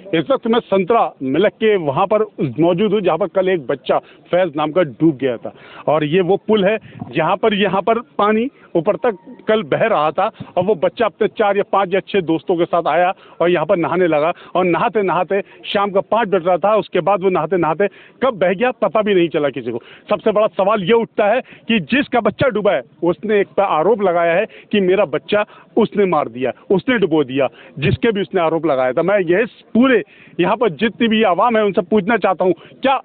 इस वक्त मैं संतरा मिलक के वहाँ पर मौजूद हूँ जहाँ पर कल एक बच्चा फैज़ नाम का डूब गया था। और ये वो पुल है जहाँ पर पानी ऊपर तक कल बह रहा था और वो बच्चा अपने 4 या 5 या 6 दोस्तों के साथ आया और यहाँ पर नहाने लगा और नहाते नहाते शाम का 5 बज रहा था। उसके बाद वो नहाते नहाते कब बह गया पता भी नहीं चला किसी को। सबसे बड़ा सवाल ये उठता है कि जिसका बच्चा डूबा है उसने एक पर आरोप लगाया है कि मेरा बच्चा उसने मार दिया, उसने डुबो दिया, जिसके भी उसने आरोप लगाया था। मैं ये पूरे यहाँ पर जितनी भी आवाम है उनसे पूछना चाहता हूँ, क्या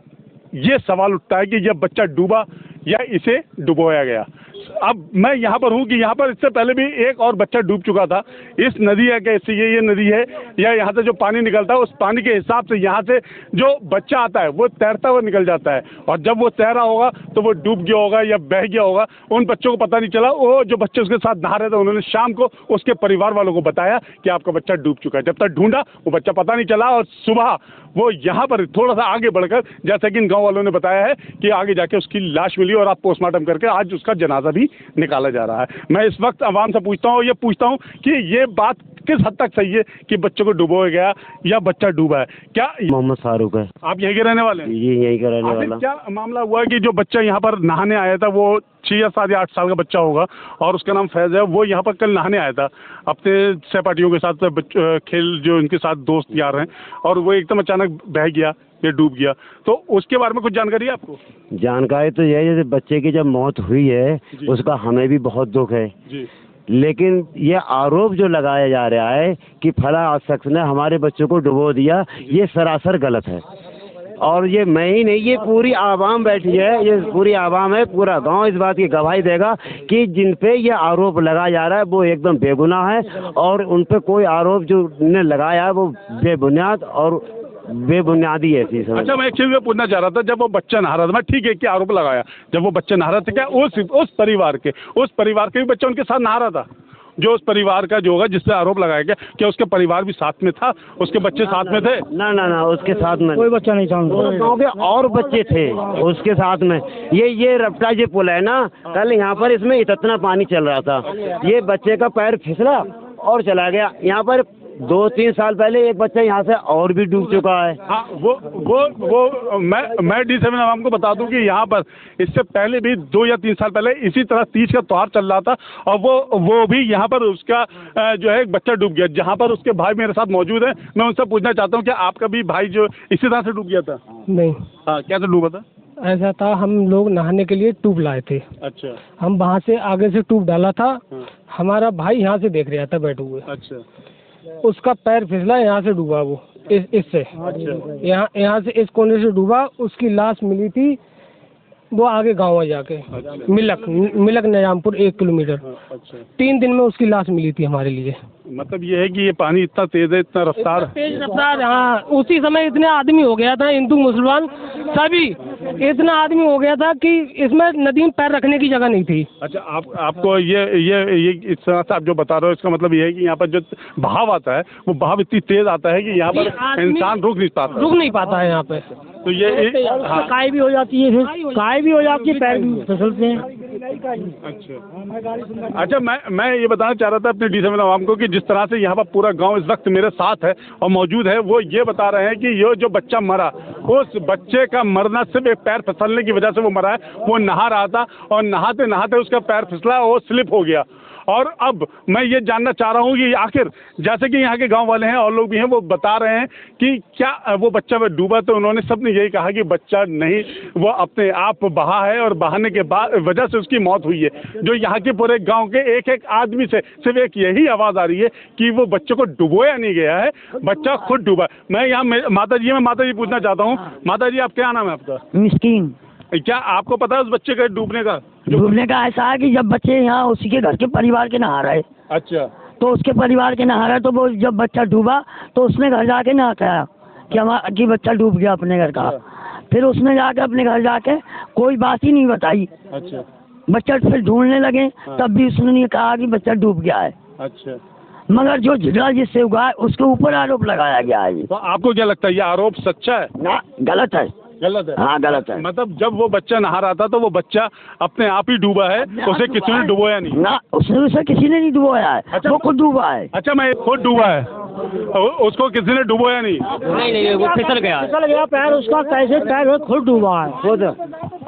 ये सवाल उठता है कि यह बच्चा डूबा या इसे डुबोया गया। अब मैं यहाँ पर हूँ कि यहाँ पर इससे पहले भी एक और बच्चा डूब चुका था। इस नदी है कैसे ये नदी है या यहाँ से जो पानी निकलता है उस पानी के हिसाब से यहाँ से जो बच्चा आता है वो तैरता हुआ निकल जाता है और जब वो तैरा होगा तो वो डूब गया होगा या बह गया होगा। उन बच्चों को पता नहीं चला। वो जो बच्चे उसके साथ नहा रहे थे उन्होंने शाम को उसके परिवार वालों को बताया कि आपका बच्चा डूब चुका है। जब तक ढूंढा वो बच्चा पता नहीं चला और सुबह वो यहाँ पर थोड़ा सा आगे बढ़कर जैसा कि इन गाँव वालों ने बताया है कि आगे जाके उसकी लाश मिली और आज पोस्टमार्टम करके आज उसका जनाजा भी निकाला जा रहा है। मैं इस वक्त आवाम से पूछता हूँ कि ये बात किस हद तक सही है कि बच्चों को डुबोया गया या बच्चा डूबा है। क्या मोहम्मद फारूक है। आप यहीं के रहने वाले हैं? ये यहीं का रहने वाला। क्या मामला हुआ है कि जो बच्चा यहाँ पर नहाने आया था वो 6 या 7 या 8 साल का बच्चा होगा और उसका नाम फैज़ है। वो यहाँ पर कल नहाने आया था अपने सहपाठियों के साथ, खेल जो इनके साथ दोस्त यार हैं, और वो एकदम अचानक बह गया, ये डूब गया। तो उसके बारे में कुछ जानकारी है आपको? जानकारी तो यही है, जैसे बच्चे की जब मौत हुई है उसका हमें भी बहुत दुख है जी। लेकिन ये आरोप जो लगाया जा रहा है कि फला शख्स ने हमारे बच्चों को डुबो दिया, ये सरासर गलत है। और ये मैं ही नहीं, ये पूरी आवाम बैठी है, ये पूरी आवाम है, पूरा गांव इस बात की गवाही देगा कि जिन पे ये आरोप लगाया जा रहा है वो एकदम बेगुनाह है और उन पे कोई आरोप जो ने लगाया है वो बेबुनियाद और बेबुनियादी है। अच्छा, मैं एक चीज़ पूछना चाह रहा था, जब वो बच्चा नहा रहा था, मैं ठीक है कि आरोप लगाया, जब वो बच्चा नहा रहा था क्या उस परिवार के भी बच्चा उनके साथ नहा रहा था? जो उस परिवार का जो होगा जिससे आरोप लगाया गया, क्या उसके परिवार भी साथ में था, उसके बच्चे साथ में थे? ना उसके साथ में कोई बच्चा नहीं था। गाँव के और बच्चे थे उसके साथ में। ये रपटा जो पुल है ना, कल यहाँ पर इसमें इतना पानी चल रहा था, ये बच्चे का पैर फिसला और चला गया। यहाँ पर 2-3 साल पहले एक बच्चा यहाँ से और भी डूब चुका है। हाँ, वो मैं D7 आवाम को बता दूं कि यहाँ पर इससे पहले भी 2 या 3 साल पहले इसी तरह तीज का त्योहार चल रहा था और वो भी यहाँ पर उसका जो है एक बच्चा डूब गया, जहाँ पर उसके भाई मेरे साथ मौजूद है। मैं उनसे पूछना चाहता हूँ कि आपका भी भाई जो इसी तरह से डूब गया था? नहीं। हाँ, कैसे डूबा था? ऐसा था, हम लोग नहाने के लिए ट्यूब लाए थे। अच्छा। हम वहाँ से आगे से ट्यूब डाला था। हमारा भाई यहाँ से देख रहा था बैठे हुए। अच्छा। उसका पैर फिसला, यहाँ से डूबा वो इससे। अच्छा। यहाँ से इस कोने से डूबा। उसकी लाश मिली थी वो आगे गाँव है जाके। अच्छा। मिलक निजामपुर 1 किलोमीटर। अच्छा। 3 दिन में उसकी लाश मिली थी हमारे लिए। मतलब ये है कि ये पानी इतना तेज है, इतना रफ्तार, तेज रफ्तार। हाँ, उसी समय इतने आदमी हो गया था, हिंदू मुसलमान सभी, इतना आदमी हो गया था कि इसमें नदी में पैर रखने की जगह नहीं थी। अच्छा, आपको ये इस तरह से आप जो बता रहे हो इसका मतलब ये है कि यहाँ पर जो बहाव आता है वो बहाव इतनी तेज आता है कि यहाँ पर इंसान रुक नहीं पाता है यहाँ पे। तो ये काय भी हो जाती है, फिर काय भी हो जाती है, पैर भी फिसलते हैं। अच्छा, मैं ये बताना चाह रहा था अपने D7 आवाम को कि जिस तरह से यहाँ पर पूरा गांव इस वक्त मेरे साथ है और मौजूद है, वो ये बता रहे हैं कि ये जो बच्चा मरा, उस बच्चे का मरना सिर्फ एक पैर फिसलने की वजह से वो मरा है। वो नहा रहा था और नहाते नहाते उसका पैर फिसला और स्लिप हो गया। और अब मैं ये जानना चाह रहा हूँ कि आखिर जैसे कि यहाँ के गांव वाले हैं और लोग भी हैं, वो बता रहे हैं कि क्या वो बच्चा वह डूबा, तो उन्होंने सबने यही कहा कि बच्चा नहीं, वो अपने आप बहा है और बहाने के बाद वजह से उसकी मौत हुई है। जो यहाँ के पूरे गांव के एक आदमी से सिर्फ एक यही आवाज़ आ रही है कि वो बच्चे को डुबोया नहीं गया है, बच्चा खुद डूबा। मैं यहाँ माता जी पूछना चाहता हूँ। माता जी, आप क्या नाम है आपका? मिस्कीन। क्या आपको पता है उस बच्चे के डूबने का? ऐसा है कि जब बच्चे यहाँ उसी के घर के परिवार के नहा रहे। अच्छा। तो उसके परिवार के नहा रहे, तो वो जब बच्चा डूबा तो उसने घर जाके नहा खाया कि बच्चा डूब गया अपने घर का। फिर उसने जाके अपने घर जाके कोई बात ही नहीं बताई। अच्छा। बच्चा फिर ढूंढने लगे, तब भी उसने नहीं कहा कि बच्चा डूब गया है। अच्छा। मगर जो झगड़ा जिससे हुआ है उसके ऊपर आरोप लगाया गया है। तो आपको क्या लगता है, ये आरोप सच्चा है? ना, गलत है। गलत है? हाँ, गलत है। मतलब जब वो बच्चा नहा रहा था तो वो बच्चा अपने आप ही डूबा है, उसे किसी ने डुबोया नहीं? ना, उसे किसी ने नहीं डुबोया है। अच्छा, वो खुद डूबा है। अच्छा, मैं खुद डूबा है। उसको किसी ने डुबोया नहीं? नहीं वो फिसल गया पैर उसका, कैसे पैर खुद डूबा है खुद।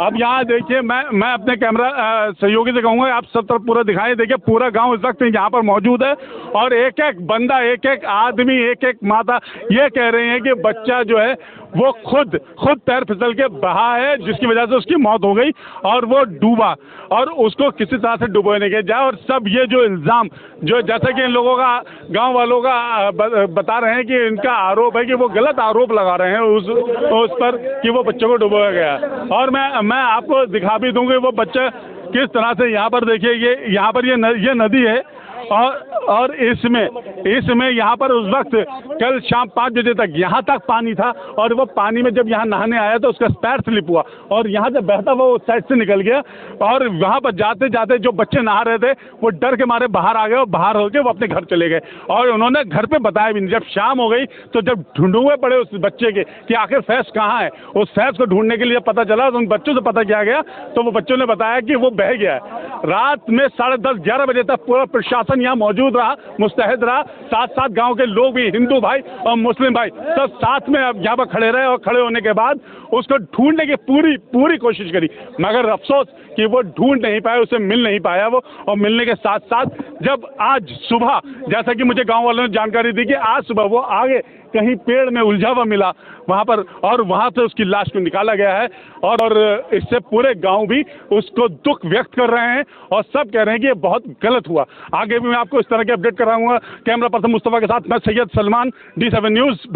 अब यहाँ देखिए, मैं अपने कैमरा सहयोगी से कहूँगा आप सब तरफ पूरा दिखाएं। देखिए पूरा गांव इस वक्त यहाँ पर मौजूद है और एक एक बंदा, एक एक आदमी, एक एक माता ये कह रहे हैं कि बच्चा जो है वो खुद पैर फिसल के बहा है, जिसकी वजह से उसकी मौत हो गई और वो डूबा और उसको किसी तरह से डुबोने नहीं गया। और सब ये जो इल्ज़ाम जो जैसा कि इन लोगों का, गांव वालों का बता रहे हैं कि इनका आरोप है कि वो गलत आरोप लगा रहे हैं उस पर कि वो बच्चों को डुबोया गया। और मैं आपको दिखा भी दूंगी वो बच्चा किस तरह से यहाँ पर देखिए, ये यहाँ पर ये नदी है और इसमें यहाँ पर उस वक्त कल शाम 5 बजे तक यहाँ तक पानी था और वो पानी में जब यहाँ नहाने आया तो उसका पैर स्लिप हुआ और यहाँ से बहता हुआ वो साइड से निकल गया और वहाँ पर जाते जाते जो बच्चे नहा रहे थे वो डर के मारे बाहर आ गए और बाहर होके वो अपने घर चले गए और उन्होंने घर पे बताया भी नहीं। जब शाम हो गई तो जब ढूंढुए पड़े उस बच्चे के कि आखिर फैज़ कहाँ है, उस फैज़ को ढूंढने के लिए पता चला तो उन बच्चों से पता किया गया तो वो बच्चों ने बताया कि वो बह गया है। रात में 10:30-11 बजे तक पूरा प्रशासन यहाँ मौजूद रहा, मुस्तैद रहा, साथ गांव के लोग भी, हिंदू भाई और मुस्लिम भाई सब साथ में अब यहाँ पर खड़े रहे और खड़े होने के बाद उसको ढूंढने की पूरी कोशिश करी, मगर अफसोस कि वो ढूंढ नहीं पाया, उसे मिल नहीं पाया वो। और मिलने के साथ साथ जब आज सुबह, जैसा कि मुझे गांव वालों ने जानकारी दी कि आज सुबह वो आगे कहीं पेड़ में उलझा हुआ मिला वहाँ पर और वहाँ से उसकी लाश को निकाला गया है और इससे पूरे गांव भी उसको दुख व्यक्त कर रहे हैं और सब कह रहे हैं कि ये बहुत गलत हुआ। आगे भी मैं आपको इस तरह के अपडेट कराऊंगा। कैमरा पर्सन मुस्तफ़ा के साथ मैं सैयद सलमान, D7 न्यूज़।